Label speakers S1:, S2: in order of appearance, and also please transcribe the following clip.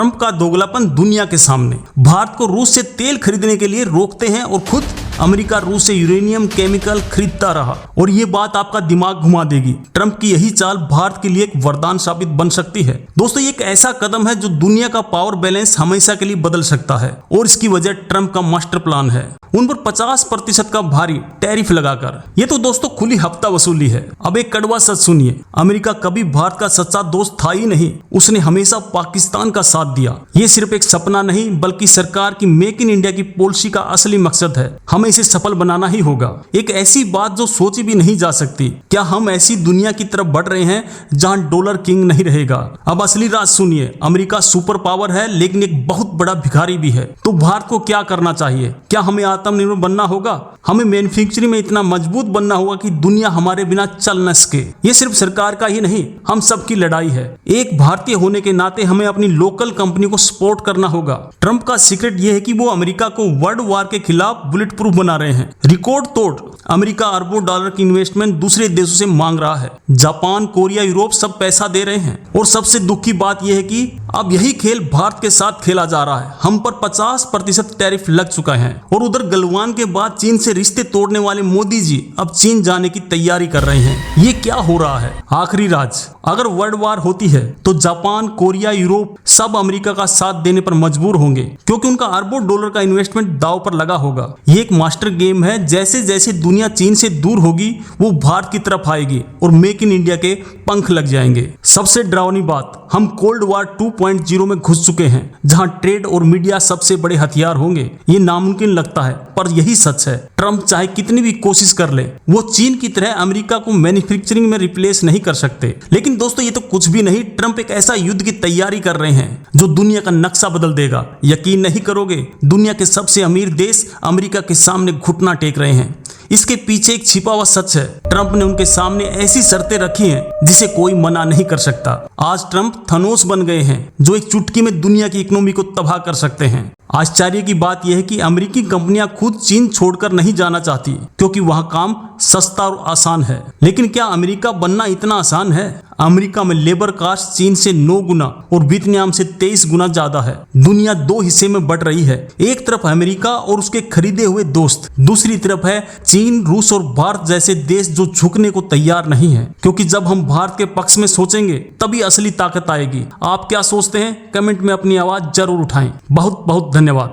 S1: Trump का दोगलापन दुनिया के सामने। भारत को रूस से तेल खरीदने के लिए रोकते हैं और खुद अमेरिका रूस से यूरेनियम केमिकल खरीदता रहा। और ये बात आपका दिमाग घुमा देगी। ट्रंप की यही चाल भारत के लिए एक वरदान साबित बन सकती है। दोस्तों, ये एक ऐसा कदम है जो दुनिया का पावर बैलेंस हमेशा के लिए बदल सकता है और इसकी वजह ट्रंप का मास्टर प्लान है। उन पर 50% का भारी टैरिफ लगाकर। ये तो दोस्तों खुली हफ्ता वसूली है। अब एक कड़वा सच सुनिए, अमेरिका कभी भारत का सच्चा दोस्त था ही नहीं। उसने हमेशा पाकिस्तान का साथ दिया। ये सिर्फ एक सपना नहीं बल्कि सरकार की मेक इन इंडिया की पॉलिसी का असली मकसद है। हमें इसे सफल बनाना ही होगा। एक ऐसी बात जो सोची भी नहीं जा सकती। क्या हम ऐसी दुनिया की तरफ बढ़ रहे हैं जहां डॉलर किंग नहीं रहेगा? अब असली राज सुनिए, अमेरिका सुपर पावर है लेकिन एक बहुत बड़ा भिखारी भी है। तो भारत को क्या करना चाहिए? क्या हमें आत्मनिर्भर बनना होगा? हमें मैन्युफैक्चरिंग में इतना मजबूत बनना होगा कि दुनिया हमारे बिना चल न सके। ये सिर्फ सरकार का ही नहीं, हम सबकी लड़ाई है। एक भारतीय होने के नाते हमें अपनी लोकल कंपनी को सपोर्ट करना होगा। ट्रंप का सीक्रेट यह है कि वो अमेरिका को वर्ल्ड वार के खिलाफ बुलेट प्रूफ बना रहे हैं। रिकॉर्ड तोड़ अमेरिका अरबों डॉलर की इन्वेस्टमेंट दूसरे देशों से मांग रहा है। जापान, कोरिया, यूरोप सब पैसा दे रहे हैं। और सबसे दुख की बात यह है कि अब यही खेल भारत के साथ खेला जा रहा है। हम पर 50% टैरिफ लग चुका है। और उधर गलवान के बाद चीन से रिश्ते तोड़ने वाले मोदी जी अब चीन जाने की तैयारी कर रहे हैं। ये क्या हो रहा है? आखिरी राज, अगर वर्ल्ड वार होती है तो जापान, कोरिया, यूरोप सब अमेरिका का साथ देने पर मजबूर होंगे क्योंकि उनका अरबों डॉलर का इन्वेस्टमेंट दांव पर लगा होगा। ये एक मास्टर गेम है। जैसे जैसे दुनिया चीन से दूर होगी वो भारत की तरफ आएगी और मेक इन इंडिया के पंख लग जाएंगे। सबसे डरावनी बात, हम कोल्ड वार 2.0 में घुस चुके हैं जहां ट्रेड और मीडिया सबसे बड़े हथियार होंगे। ये नामुमकिन लगता है पर यही सच है। ट्रंप चाहे कितनी भी कोशिश कर ले, वो चीन की तरह अमेरिका को मैन्युफैक्चरिंग में रिप्लेस नहीं कर सकते। लेकिन दोस्तों, ये तो कुछ भी नहीं। ट्रंप एक ऐसा युद्ध की तैयारी कर रहे हैं जो दुनिया का नक्शा बदल देगा। यकीन नहीं करोगे, दुनिया के सबसे अमीर देश अमेरिका के सामने घुटना टेक रहे हैं। इसके पीछे एक छिपा हुआ सच है। ट्रंप ने उनके सामने ऐसी शर्तें रखी हैं जिसे कोई मना नहीं कर सकता। आज ट्रंप थनोस बन गए हैं जो एक चुटकी में दुनिया की इकोनॉमी को तबाह कर सकते हैं। आश्चर्य की बात यह है कि अमेरिकी कंपनियां खुद चीन छोड़कर नहीं जाना चाहती क्योंकि वहां काम सस्ता और आसान है। लेकिन क्या अमेरिका बनना इतना आसान है? अमेरिका में लेबर कास्ट चीन से 9 गुना और वियतनाम से 23 गुना ज्यादा है। दुनिया 2 हिस्से में बढ़ रही है। एक तरफ अमेरिका और उसके खरीदे हुए दोस्त, दूसरी तरफ है चीन, रूस और भारत जैसे देश जो झुकने को तैयार नहीं है। क्योंकि जब हम भारत के पक्ष में सोचेंगे तभी असली ताकत आएगी। आप क्या सोचते हैं? कमेंट में अपनी आवाज जरूर उठाएं। बहुत बहुत धन्यवाद।